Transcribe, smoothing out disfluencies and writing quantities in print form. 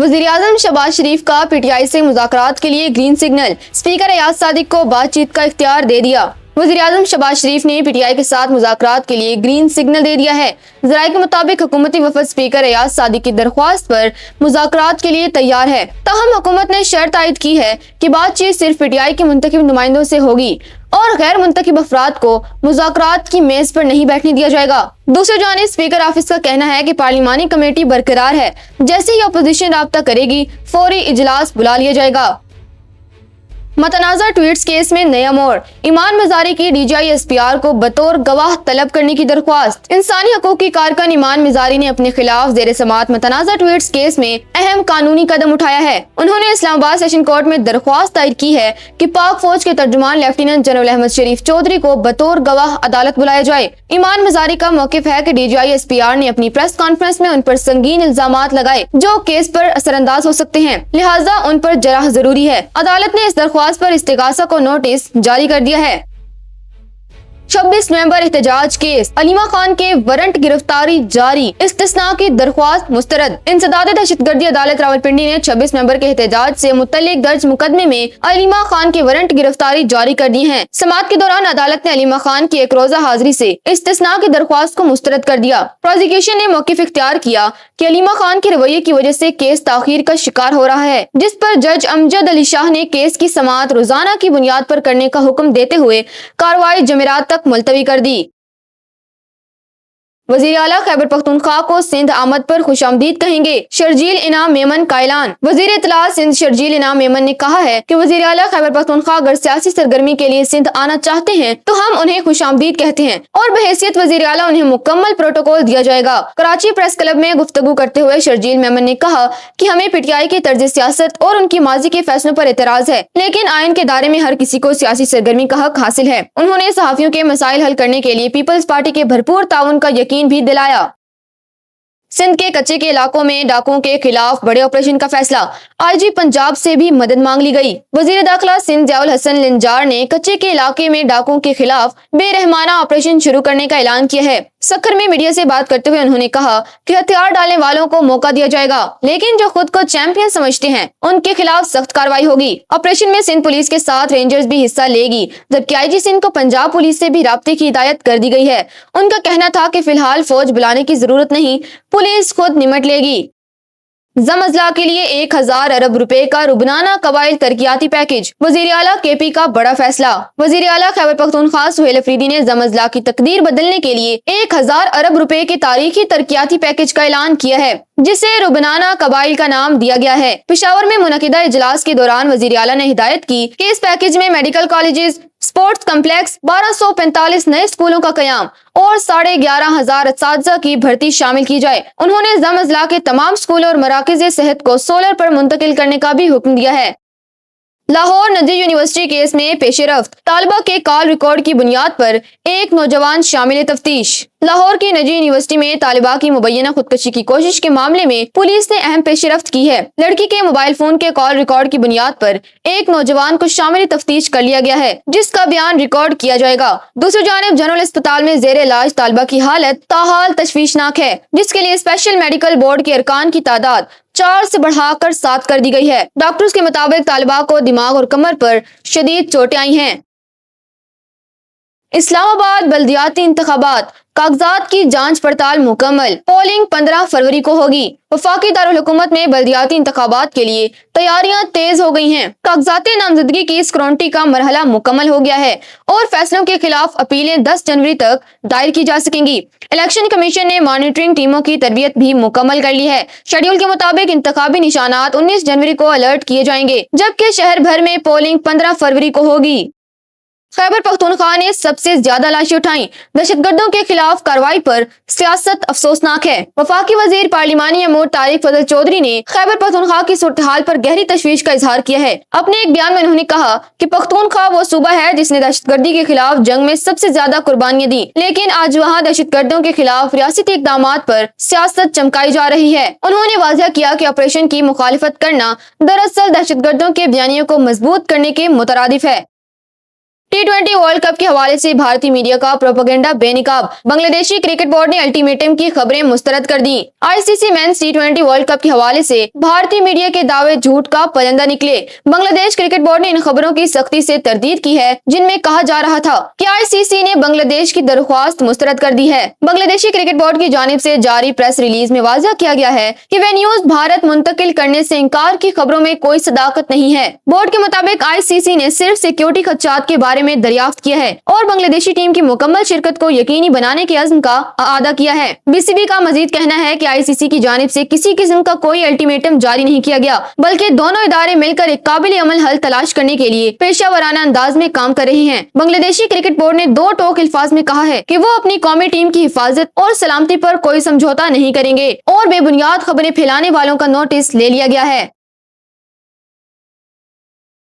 वज़ीर-ए-आज़म शहबाज शरीफ का पीटीआई से मुज़ाकरात के लिए green signal, speaker Ayaz Sadiq को बातचीत का इख्तियार दे दिया। वज़ीर-ए-आज़म शहबाज शरीफ ने पीटीआई के साथ मुज़ाकरात के लिए ग्रीन सिग्नल दे दिया है। ज़राए के मुताबिक हुकूमती वफ़द स्पीकर एयाज सादिक की दरख्वास्त पर मुज़ाकरात के लिए तैयार है। ताहम हुकूमत ने शर्त आयद की है कि बातचीत सिर्फ पीटीआई के मुंतखब नुमाइंदों से होगी और गैर मुंतखब अफराद को मुज़ाकरात की मेज पर नहीं बैठने दिया जाएगा। दूसरी जानिब स्पीकर ऑफिस का कहना है कि पार्लिमानी कमेटी बरकरार है, जैसे ही अपोजिशन राब्ता करेगी फौरी इजलास बुला लिया जाएगा। मतनाज़ा ट्वीट्स केस में नया मोड़, ईमान मजारी की DGI-SPR को बतौर गवाह तलब करने की दरख्वास्त। इंसानी हकूक की कारकुन ईमान मजारी ने अपने खिलाफ जेर समात मतनाज़ा ट्वीट्स केस में अहम कानूनी कदम उठाया है। उन्होंने इस्लामाबाद सेशन कोर्ट में दरख्वास्त दायर की है कि पाक फौज के तर्जुमान लेफ्टिनेंट जनरल अहमद शरीफ चौधरी को बतौर गवाह अदालत बुलाया जाए। ईमान मजारी का मौकिफ है कि DGI-SPR ने अपनी प्रेस कॉन्फ्रेंस में उन पर संगीन इल्जामात लगाए जो केस पर असरअंदाज हो सकते हैं, लिहाजा उन पर जराह जरूरी है। अदालत ने इस दरख्वास्त पर इस्तिगासा को नोटिस जारी कर दिया है। 26 नवंबर एहतजाज केस, अलीमा खान के वारंट गिरफ्तारी जारी, इस्तिस्ना की दरख्वास्त मुस्तरद। इंसदाद दहशतगर्दी अदालत रावलपिंडी ने 26 नवंबर के एहतजाज से मुतल्लिक दर्ज मुकदमे में अलीमा खान की वारंट गिरफ्तारी जारी कर दी है। समाअत के दौरान अदालत ने अलीमा खान की एक रोजा हाजिरी से इस्तिस्ना की दरख्वास्त को मुस्तरद कर दिया। प्रोसिक्यूशन ने मौकिफ इख्तियार किया कि अलीमा खान के रवैये की वजह से केस ताखीर का शिकार हो रहा है, जिस पर जज अमजद अली शाह ने केस की समाअत रोजाना की बुनियाद पर करने का हुक्म देते हुए कार्रवाई जमेरात तक मुलतवी कर दी। वज़ीर आला खैबर पख्तूनख्वा को सिंध आमद पर खुशामदीद कहेंगे, शर्जील इनाम मेमन का ऐलान। वज़ीर इत्तला सिंध शर्जील इनाम मेमन ने कहा है कि वज़ीर आला खैबर पख्तूनख्वा अगर सियासी सरगर्मी के लिए सिंध आना चाहते हैं तो हम उन्हें खुशामदीद कहते हैं और बहैसियत वज़ीर आला उन्हें मुकम्मल प्रोटोकॉल दिया जाएगा। कराची प्रेस क्लब में गुफ्तगू करते हुए शर्जील मेमन ने कहा कि हमें पीटीआई के तर्ज सियासत और उनकी माजी के फैसलों पर एतराज है, लेकिन आइन के दायरे में हर किसी को सियासी सरगर्मी का हक हासिल है। उन्होंने सहाफियों के मसाइल हल करने के लिए पीपल्स पार्टी के भरपूर ताउन का यकीन भी दिलाया। सिंध के कच्चे के इलाकों में डाकुओं के खिलाफ बड़े ऑपरेशन का फैसला, आईजी पंजाब से भी मदद मांग ली गई। वजीर दाखिला सिंध ज़ियाउल हसन लिंजार ने कच्चे के इलाके में डाकुओं के खिलाफ बेरहमाना ऑपरेशन शुरू करने का ऐलान किया है। सक्खर में मीडिया से बात करते हुए उन्होंने कहा कि हथियार डालने वालों को मौका दिया जाएगा, लेकिन जो खुद को चैंपियन समझते हैं उनके खिलाफ सख्त कार्रवाई होगी। ऑपरेशन में सिंध पुलिस के साथ रेंजर्स भी हिस्सा लेगी, जबकि आईजी सिंध को पंजाब पुलिस से भी राब्ते की हिदायत कर दी गई है। उनका कहना था कि फिलहाल फौज बुलाने की जरूरत नहीं, पुलिस खुद निमट लेगी। जम अजला के लिए 1000 अरब रुपए का रुबनाना कबाइल तरक्याती पैकेज, वजीर आला केपी का बड़ा फैसला। वजीर आला खैबर पख्तूनख्वा सुहेल अफरीदी ने जम अजला की तकदीर बदलने के लिए 1000 अरब रुपए के तारीखी तरक्याती पैकेज का ऐलान किया है, जिसे रुबनाना कबाइल का नाम दिया गया है। पेशावर में मुनकिदा इजलास के दौरान वजीर आला ने हिदायत की कि इस पैकेज में मेडिकल कॉलेजेस, स्पोर्ट्स कम्प्लेक्स, 1245 नए स्कूलों का कयाम और 11,500 असातिज़ा की भर्ती शामिल की जाए। उन्होंने जम अजला के तमाम स्कूल और मराकज़ सेहत को सोलर पर मुंतकिल करने का भी हुक्म दिया है। लाहौर निजी यूनिवर्सिटी केस में पेशरफ्त, तालिबा के कॉल रिकॉर्ड की बुनियाद पर एक नौजवान शामिल तफ्तीश। लाहौर की निजी यूनिवर्सिटी में तालिबा की मुबैना खुदकशी की कोशिश के मामले में पुलिस ने अहम पेशरफ्त की है। लड़की के मोबाइल फोन के कॉल रिकॉर्ड की बुनियाद पर एक नौजवान को शामिल तफ्तीश कर लिया गया है, जिसका बयान रिकॉर्ड किया जाएगा। दूसरी जानिब जनरल अस्पताल में जेर इलाज तालिबा की हालत ताहाल तशवीशनाक है, जिसके लिए स्पेशल मेडिकल बोर्ड के अरकान की तादाद 4 से बढ़ाकर 7 कर दी गई है। डॉक्टर्स के मुताबिक तालिबा को दिमाग और कमर पर शदीद चोटें आई हैं। इस्लामाबाद बल्दियाती इंतखाबात, कागजात की जांच पड़ताल मुकम्मल, पोलिंग 15 फरवरी को होगी। वफाकी दारुल हुकूमत में बल्दियाती इंतखाबात के लिए तैयारियां तेज हो गई हैं। कागजाते नामजदगी की स्क्रूटनी का मरहला मुकम्मल हो गया है और फैसलों के खिलाफ अपीलें 10 जनवरी तक दायर की जा सकेंगी। इलेक्शन कमीशन ने मॉनिटरिंग टीमों की तरबियत भी मुकम्मल कर ली है। शेड्यूल के मुताबिक इंतखाबी निशानात 19 जनवरी को अलर्ट किए जाएंगे, जबकि शहर भर में पोलिंग 15 फरवरी को होगी। खैबर पख्तूनख्वा ने सबसे ज्यादा लाशें उठाई, दहशतगर्दों के खिलाफ कार्रवाई पर सियासत अफसोसनाक है। वफाकी वजीर पार्लिमानी अमूर तारिक फजल चौधरी ने खैबर पख्तूनख्वा की सूरत हाल पर गहरी तशवीश का इजहार किया है। अपने एक बयान में उन्होंने कहा कि पख्तूनख्वा वो सूबा है जिसने दहशतगर्दी के खिलाफ जंग में सबसे ज्यादा कुर्बानियां दी, लेकिन आज वहाँ दहशतगर्दों के खिलाफ रियासती इक़दामात पर सियासत चमकाई जा रही है। उन्होंने वाज़ेह किया कि ऑपरेशन की मुखालिफत करना दरअसल दहशतगर्दों के बयानियों को मजबूत करने के मुतरादिफ है। T20 वर्ल्ड कप के हवाले से भारतीय मीडिया का प्रोपेगेंडा बेनकाब, बांग्लादेशी क्रिकेट बोर्ड ने अल्टीमेटम की खबरें मुस्तरद कर दी। ICC men's T20 World Cup के हवाले से भारतीय मीडिया के दावे झूठ का परिंदा निकले। बांग्लादेश क्रिकेट बोर्ड ने इन खबरों की सख्ती से तरदीद की है जिनमें कहा जा रहा था कि आईसीसी ने बांग्लादेश की दरख्वास्त मुस्तरद कर दी है। बांग्लादेशी क्रिकेट बोर्ड की जानिब से जारी प्रेस रिलीज में वाज़ा किया गया है कि वेन्यूज भारत मुंतकिल करने से इंकार की खबरों में कोई सदाकत नहीं है। बोर्ड के मुताबिक आईसीसी ने सिर्फ सिक्योरिटी खदशात के बारे में दरियाफ्त किया है और बांग्लादेशी टीम की मुकम्मल शिरकत को यकीनी बनाने के अज़्म का आदा किया है। बीसीबी का मजीद कहना है कि आईसीसी की जानिब से किसी किस्म का कोई अल्टीमेटम जारी नहीं किया गया, बल्कि दोनों इदारे मिलकर एक काबिल अमल हल तलाश करने के लिए पेशावराना अंदाज में काम कर रहे हैं। बांग्लादेशी क्रिकेट बोर्ड ने दो टोक अल्फाज में कहा है कि वो अपनी कौमी टीम की हिफाजत और सलामती पर कोई समझौता नहीं करेंगे और बेबुनियाद खबरें फैलाने वालों का नोटिस ले लिया गया है।